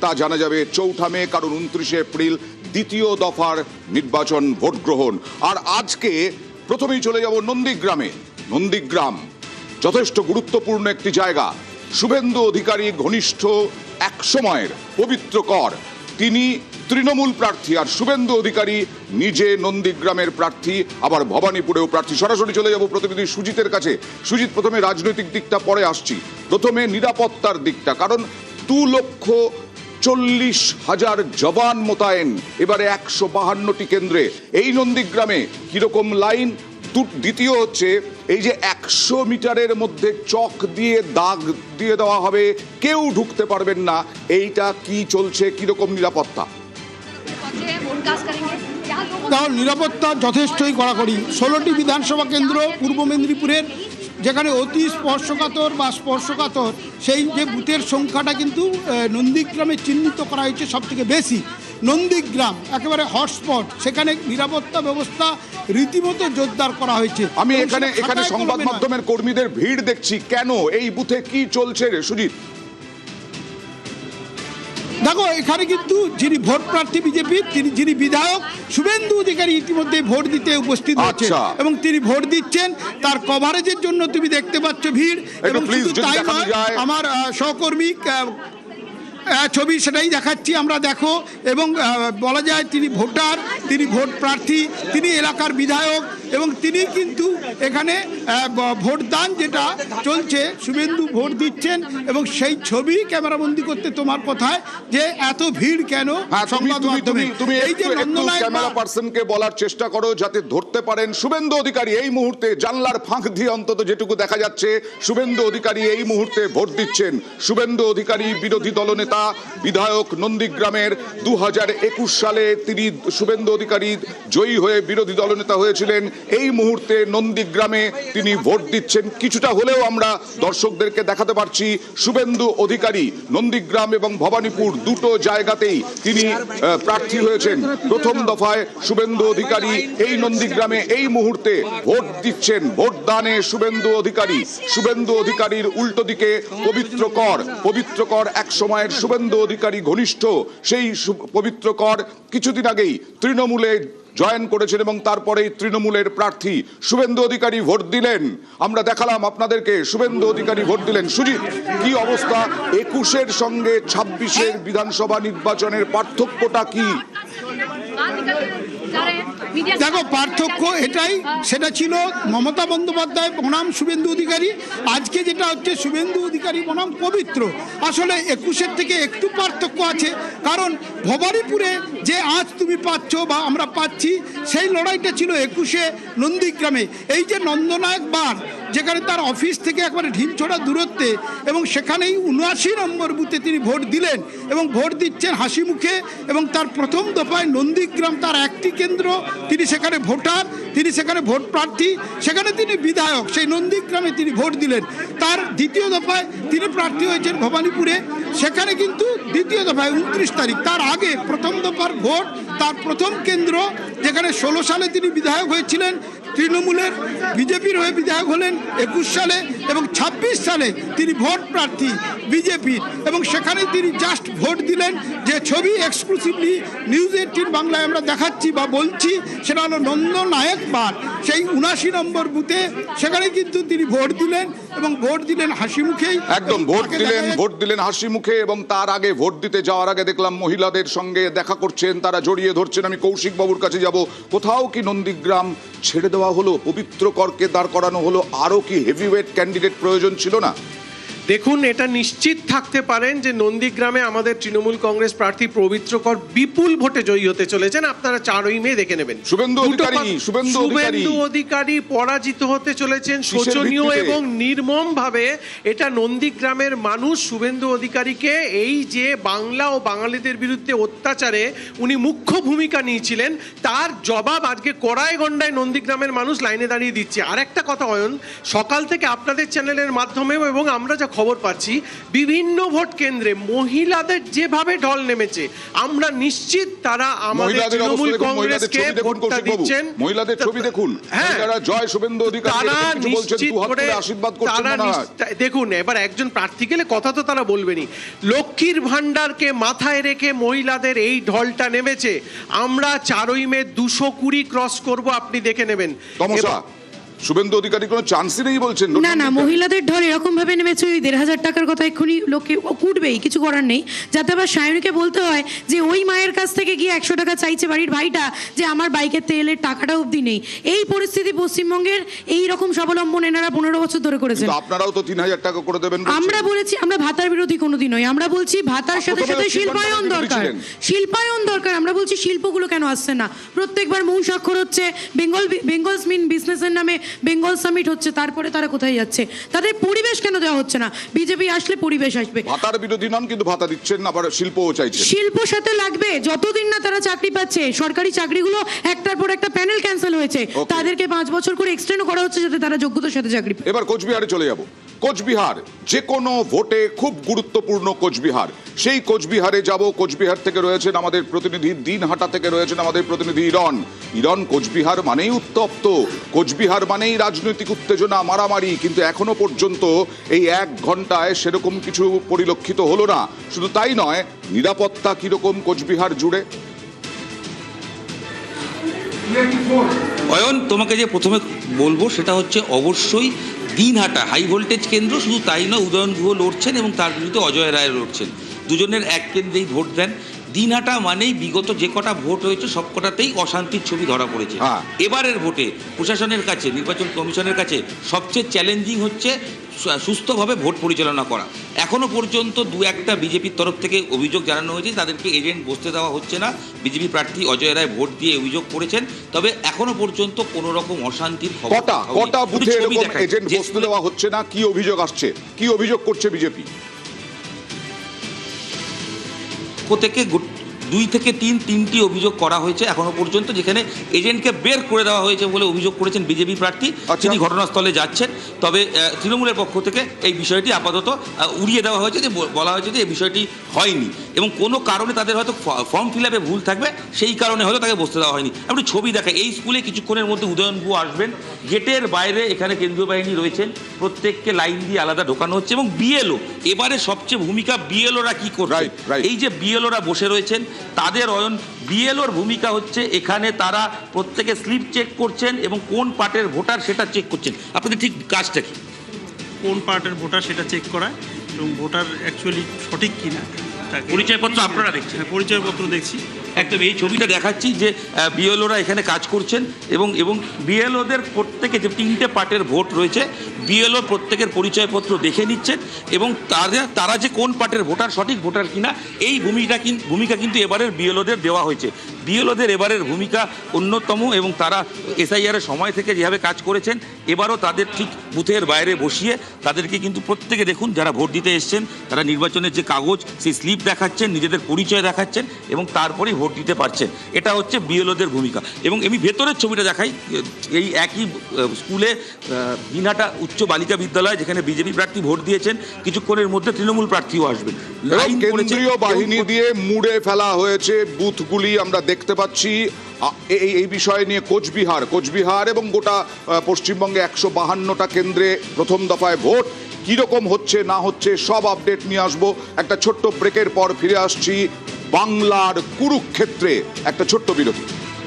তা জানা যাবে 4 মে, কারণ 29 এপ্রিল দ্বিতীয় দফার নির্বাচন ভোট গ্রহণ। আর আজকে প্রথমেই চলে যাব নন্দীগ্রামে। নন্দীগ্রাম যথেষ্ট গুরুত্বপূর্ণ একটি জায়গা। শুভেন্দু অধিকারী ঘনিষ্ঠ এক সময়ের পবিত্র কর, তিনি তৃণমূল প্রার্থী, আর শুভেন্দু অধিকারী নিজে নন্দীগ্রামের প্রার্থী, আবার ভবানীপুরেও প্রার্থী। সরাসরি চলে যাব প্রতিনিধি সুজিতের কাছে। সুজিত, প্রথমে রাজনৈতিক দিকটা পরে আসছি, প্রথমে নিরাপত্তার দিকটা, কারণ 2,40,000 জওয়ান মোতায়েন এবারে 152টি কেন্দ্রে। এই নন্দীগ্রামে কিরকম লাইন? দ্বিতীয় হচ্ছে এই যে 100 মিটারের মধ্যে চক দিয়ে দাগ দিয়ে দেওয়া হবে, কেউ ঢুকতে পারবেন না, এইটা কি চলছে? কিরকম নিরাপত্তা? নিরাপত্তা যথেষ্টই কড়াকড়ি। 16টি বিধানসভা কেন্দ্র পূর্ব মেদিনীপুরের, যেখানে অতি স্পর্শকাতর বা স্পর্শকাতর সেই যে বুথের সংখ্যাটা কিন্তু নন্দীগ্রামে চিহ্নিত করা হয়েছে সবথেকে বেশি। নন্দীগ্রাম একেবারে হটস্পট, সেখানে নিরাপত্তা ব্যবস্থা রীতিমতো জোরদার করা হয়েছে। আমি এখানে সংবাদ মাধ্যমের কর্মীদের ভিড় দেখছি, কেন? এই বুথে কি চলছে রে সুজিত? দেখো, এখানে কিন্তু যিনি ভোট প্রার্থী বিজেপির, যিনি বিধায়ক শুভেন্দু অধিকারী ইতিমধ্যে ভোট দিতে উপস্থিত হচ্ছে এবং তিনি ভোট দিচ্ছেন। তার কভারেজের জন্য তুমি দেখতে পাচ্ছ ভিড়। এবং শুধু তাই নয়, আমার সহকর্মী ছবি সেটাই দেখাচ্ছি আমরা, দেখো। এবং বলা যায় তিনি ভোটার, তিনি ভোট প্রার্থী, তিনি এলাকার বিধায়ক এবং তিনি কিন্তু এখানে ভোটদান যেটা চলছে, শুভেন্দু ভোট দিচ্ছেন এবং সেই ছবি ক্যামেরাবন্দি করতে তোমার কথায় যে এত ভিড় কেন সংবাদ মাধ্যমে। তুমি এই যে ক্যামেরা পার্সনকে বলার চেষ্টা করো যাতে ধরতে পারেন শুভেন্দু অধিকারী এই মুহূর্তে জানলার ফাঁক দিয়ে অন্তত যেটুকু দেখা যাচ্ছে, শুভেন্দু অধিকারী এই মুহূর্তে ভোট দিচ্ছেন। শুভেন্দু অধিকারী বিরোধী দলনেতা, বিধায়ক নন্দীগ্রামের। 2021 সালে তিনি শুভেন্দু অধিকারী জয়ী হয়ে বিরোধী দলনেতা হয়েছিলেন। এই মুহূর্তে নন্দীগ্রামে তিনি ভোট দিচ্ছেন। কিছুটা হলেও আমরা দর্শকদেরকে দেখাতে পারছি শুভেন্দু অধিকারী নন্দীগ্রাম এবং ভবানীপুর দুটো জায়গাতেই তিনি প্রার্থী হয়েছেন। প্রথম দফায় শুভেন্দু অধিকারী এই নন্দীগ্রামে এই মুহূর্তে ভোট দিচ্ছেন। ভোটদানে শুভেন্দু অধিকারী, শুভেন্দু অধিকারীর উল্টো দিকে পবিত্র কর এক সময়ের শুভেন্দু অধিকারী ঘনিষ্ঠ সেই পবিত্র কর কিছুদিন আগেই তৃণমূলে জয়েন করেছেন এবং তারপরেই তৃণমূলের প্রার্থী শুভেন্দু অধিকারী ভোট দিলেন। আমরা দেখালাম আপনাদেরকে, শুভেন্দু অধিকারী ভোট দিলেন। সুজিত, কি অবস্থা? 21-এর সঙ্গে 26-এর বিধানসভা নির্বাচনের পার্থক্যটা কি? দেখো, পার্থক্য এটাই, সেটা ছিল মমতা বন্দ্যোপাধ্যায় বনাম শুভেন্দু অধিকারী। আজকে যেটা হচ্ছে শুভেন্দু অধিকারী বনাম পবিত্র। আসলে 21-এর থেকে একটু পার্থক্য আছে, কারণ ভবানীপুরে যে আজ তুমি পাচ্ছ বা আমরা পাচ্ছি, সেই লড়াইটা ছিল 21-এ নন্দীগ্রামে। এই যে নন্দনায়ক বার, যেখানে তার অফিস থেকে একবারে ঢিমছোড়া দূরত্বে, এবং সেখানেই 79 নম্বর বুথে তিনি ভোট দিলেন এবং ভোট দিচ্ছেন হাসি মুখে। এবং তার প্রথম দফায় নন্দীগ্রাম তার একটি কেন্দ্র, তিনি সেখানে ভোটার, তিনি সেখানে ভোট প্রার্থী, সেখানে তিনি বিধায়ক, সেই নন্দীগ্রামে তিনি ভোট দিলেন। তার দ্বিতীয় দফায় তিনি প্রার্থী হয়েছেন ভবানীপুরে, সেখানে কিন্তু দ্বিতীয় দফায় 29 তারিখ। তার আগে প্রথম দফার ভোট, তার প্রথম কেন্দ্র, যেখানে 16 সালে তিনি বিধায়ক হয়েছিলেন, তৃণমূলের বিজেপির হয়ে বিধায়ক হলেন 21 সালে এবং 26 সালে তিনি ভোট প্রার্থী বিজেপির, এবং সেখানে তিনি জাস্ট ভোট দিলেন। যে ছবি এক্সক্লুসিভলি নিউজ 18 বাংলায় আমরা দেখাচ্ছি বা বলছি, সেটা হলো নন্দনায়ক বার, সেই 79 নম্বর বুথে। সেখানে কিন্তু তিনি ভোট দিলেন এবং ভোট দিলেন হাসি মুখেই। একদম ভোট দিলেন হাসি মুখে। এবং তার আগে, ভোট দিতে যাওয়ার আগে দেখলাম মহিলাদের সঙ্গে দেখা করছেন, তারা জড়িয়ে ধরছেন। আমি কৌশিক বাবুর কাছে যাব। কোথাও কি নন্দীগ্রাম ছেড়ে দেওয়া হলো, পবিত্র করকে দাঁড় করানো হলো? আরো কি হেভিওয়েট ক্যান্ডিডেট প্রয়োজন ছিল না? দেখুন, এটা নিশ্চিত থাকতে পারেন যে নন্দীগ্রামে আমাদের তৃণমূল কংগ্রেস প্রার্থী পবিত্র কর বিপুল ভোটে জয়ী হতে চলেছেন। আপনারা 4ই মে দেখে নেবেন। শুভেন্দু অধিকারী পরাজিত হতে চলেছেন শোচনীয় এবং নির্মম ভাবে। এটা নন্দীগ্রামের মানুষ শুভেন্দু অধিকারীকে, এই যে বাংলা ও বাঙালিদের বিরুদ্ধে অত্যাচারে উনি মুখ্য ভূমিকা নিয়েছিলেন, তার জবাব আজকে কড়ায় গন্ডায় নন্দীগ্রামের মানুষ লাইনে দাঁড়িয়ে দিচ্ছে। আর একটা কথা অয়ন, সকাল থেকে আপনাদের চ্যানেলের মাধ্যমেও এবং আমরা যখন খবর পাচ্ছি বিভিন্ন ভোট কেন্দ্রে মহিলাদের যেভাবে ঢল নেমেছে, আমরা নিশ্চিত তারা আমাদের মহিলাদের তৃণমূল অবস্থা দেখুন, কংগ্রেসকে মহিলাদের ছবি দেখুন, ভোটটা কৌশিকবাবু। দিচ্ছেন। মহিলাদের ছবি দেখুন, হ্যাঁ। মহিলারা জয় শুভেন্দু অধিকারী তারা এরকম কিছু বলছেন, নিশ্চিত দুহাত করে তুলে আশীর্বাদ করছেন তারা মনে হয়। দেখুন, এবার একজন প্রার্থী গেলে কথা তো তারা বলবেনই। লক্ষ্মীর ভান্ডারকে মাথায় রেখে মহিলাদের এই ঢলটা নেমেছে। আমরা 4ই মে 220 ক্রস করব, আপনি দেখে নেবেন। তমসা, শুভেন্দু অধিকারী কোনো চান্সই নেই বলছেন? না না, মহিলাদের ঢল এরকম ভাবে নেমেছে, ওই 1,500 টাকার কথা এক্ষুনি লোকে কুটবেই, কিছু করার নেই। যাতে আবার সায়নীকে বলতে হয় যে ওই মায়ের কাছ থেকে গিয়ে 100 টাকা চাইছে বাড়ির ভাইটা, যে আমার বাইকের তেলের টাকাটা অবধি নেই। এই পরিস্থিতি পশ্চিমবঙ্গের এই রকম স্বাবলম্বন এনারা 15 বছর ধরে করেছেন। কিন্তু আপনারাও তো 3,000 টাকা করে দেবেন বলছেন। আমরা বলেছি আমরা ভাতার বিরোধী কোনোদিন নই, আমরা বলছি ভাতার সাথে প্রথমে সাথে লক্ষ্মীর শিল্পায়ন ভান্ডারের দরকার, বিরোধী ছিলেন। শিল্পায়ন দরকার। আমরা বলছি শিল্পগুলো কেন আসছে না? প্রত্যেকবার মূল স্বাক্ষর হচ্ছে, বেঙ্গলস মিন বিজনেসের নামে বেঙ্গল সামিট হচ্ছে, তারপরে তারা কোথায় যাচ্ছে? তাদের পরিবেশ কেন দেওয়া হচ্ছে না? বিজেপি আসলে পরিবেশ আসবে। ভাতার বিরোধী নন, কিন্তু ভাতা দিচ্ছেন, আবার শিল্পও চাইছেন। শিল্প সাথে লাগবে, যতদিন না তারা চাকরি পাচ্ছে। সরকারি চাকরিগুলো একটার পর একটা প্যানেল ক্যান্সেল হয়েছে, Okay. তাদেরকে 5 বছর করে এক্সটেন্ড করা হচ্ছে যাতে তারা যোগ্যতার সাথে চাকরি পায়। এবার কোচবিহারে চলে যাব। কোচবিহার যে কোনো ভোটে খুব গুরুত্বপূর্ণ কোচবিহার। সেই কোচবিহারে যাব। কোচবিহার থেকে রয়েছেন আমাদের প্রতিনিধি, দিনহাটা থেকে রয়েছেন আমাদের প্রতিনিধি ইরন। ইরন, কোচবিহার মানেই উত্তপ্ত, কোচবিহার মানেই রাজনৈতিক উত্তেজনা, মারামারি, কিন্তু এখনো পর্যন্ত এই 1 ঘন্টায় সেরকম কিছু পরিলক্ষিত হলো না। শুধু তাই নয়, নিরাপত্তা কিরকম কোচবিহার জুড়ে? অয়ন, তোমাকে যে প্রথমে বলবো সেটা হচ্ছে অবশ্যই দিনহাটা হাই ভোল্টেজ কেন্দ্র। শুধু তাই নয়, উদয়ন গুহ লড়ছেন এবং তার বিরুদ্ধে অজয় রায় লড়ছেন। দুজনের এক কেন্দ্রেই ভোট দেন। দিনহাটা মানেই বিগত যে কটা ভোট হয়েছে সব কটাতেই অশান্তির ছবি ধরা পড়েছে। হ্যাঁ। এবারের ভোটে প্রশাসনের কাছে, নির্বাচন কমিশনের কাছে সবচেয়ে চ্যালেঞ্জিং হচ্ছে সুস্থভাবে ভোট পরিচালনা করা। এখনো পর্যন্ত 2-1টা বিজেপির তরফ থেকে অভিযোগ জানানো হয়েছে, তাদেরকে এজেন্ট বসতে দেওয়া হচ্ছে না। বিজেপি প্রার্থী অজয় রায় ভোট দিয়ে অভিযোগ করেছেন, তবে এখনো পর্যন্ত কোনো রকম অশান্তির খবর কটা হয়নি। কটা বুথে ছবি এরকম দেখাই, এজেন্ট যে বসতে দেওয়া হচ্ছে না? কি অভিযোগ আসছে, কি অভিযোগ করছে বিজেপি? থেকে 2 থেকে 3টি অভিযোগ করা হয়েছে এখনো পর্যন্ত, যেখানে এজেন্টকে বের করে দেওয়া হয়েছে বলে অভিযোগ করেছেন বিজেপি প্রার্থী। আচ্ছা। তিনি ঘটনাস্থলে যাচ্ছেন, তবে তৃণমূলের পক্ষ থেকে এই বিষয়টি আপাতত উড়িয়ে দেওয়া হয়েছে, যে বলা হয়েছে যে এই বিষয়টি হয়নি এবং কোনো কারণে তাদের হয়তো ফর্ম ফিল আপে ভুল থাকবে, সেই কারণে হয়তো তাকে বসতে দেওয়া হয়নি। আপনি ছবি দেখায়, এই স্কুলে কিছুক্ষণের মধ্যে উদয়ন গুহ আসবেন। গেটের বাইরে এখানে কেন্দ্রীয় বাহিনী রয়েছেন, প্রত্যেককে লাইন দিয়ে আলাদা ঢোকানো হচ্ছে এবং বিএলও, এবারে সবচেয়ে ভূমিকা বিএলওরা কি করছে। Right. এই যে বিএলওরা বসে রয়েছেন, তাদের বিএলওর ভূমিকা হচ্ছে এখানে তারা প্রত্যেকে স্লিপ চেক করছেন এবং কোন পার্টের ভোটার সেটা চেক করছেন। আপনাদের ঠিক কাজটা কি? কোন পার্টের ভোটার সেটা চেক করা এবং ভোটার অ্যাকচুয়ালি সঠিক কিনা তাকে পরিচয়পত্র আপনারা দেখছেন? হ্যাঁ, পরিচয়পত্র দেখছি। একদম এই ছবিটা দেখাচ্ছি যে বিএলওরা এখানে কাজ করছেন এবং বিএলওদের প্রত্যেকে যে 3টে পার্টের ভোট রয়েছে, বিএলও প্রত্যেকের পরিচয়পত্র দেখে নিচ্ছেন এবং তারা যে কোন পার্টের ভোটার, সঠিক ভোটার কিনা, এই ভূমিকা কিন্তু এবারের বিএলওদের দেওয়া হয়েছে। বিএলওদের এবারের ভূমিকা অন্যতম এবং তারা এসআইআরের সময় থেকে যেভাবে কাজ করেছেন, এবারও তাদের ঠিক বুথের বাইরে বসিয়ে তাদেরকে কিন্তু প্রত্যেকে দেখুন, যারা ভোট দিতে এসছেন তারা নির্বাচনের যে কাগজ, সেই স্লিপ দেখাচ্ছেন, নিজেদের পরিচয় দেখাচ্ছেন এবং তারপরেই ভোট দিতে পারছেন। এটা হচ্ছে বিএলওদের ভূমিকা। এবং আমি ভেতরের ছবিটা দেখাই, এই একই স্কুলে দিনহাটা উচ্চ বালিকা বিদ্যালয়, যেখানে বিজেপি প্রার্থী ভোট দিয়েছেন, কিছুক্ষণের মধ্যে তৃণমূল প্রার্থীও আসবেন। লাইন পড়েছে, কেন্দ্রীয় বাহিনী দিয়ে মুড়ে ফেলা হয়েছে বুথগুলি, আমরা দেখতে পাচ্ছি। এই বিষয় নিয়ে কোচবিহার এবং গোটা পশ্চিমবঙ্গে 152টা কেন্দ্রে প্রথম দফায় ভোট কিরকম হচ্ছে না হচ্ছে সব আপডেট নিয়ে আসবো। একটা ছোট্ট ব্রেকের পর ফিরে আসছি বাংলার কুরুক্ষেত্রে, একটা ছোট্ট বিরতি।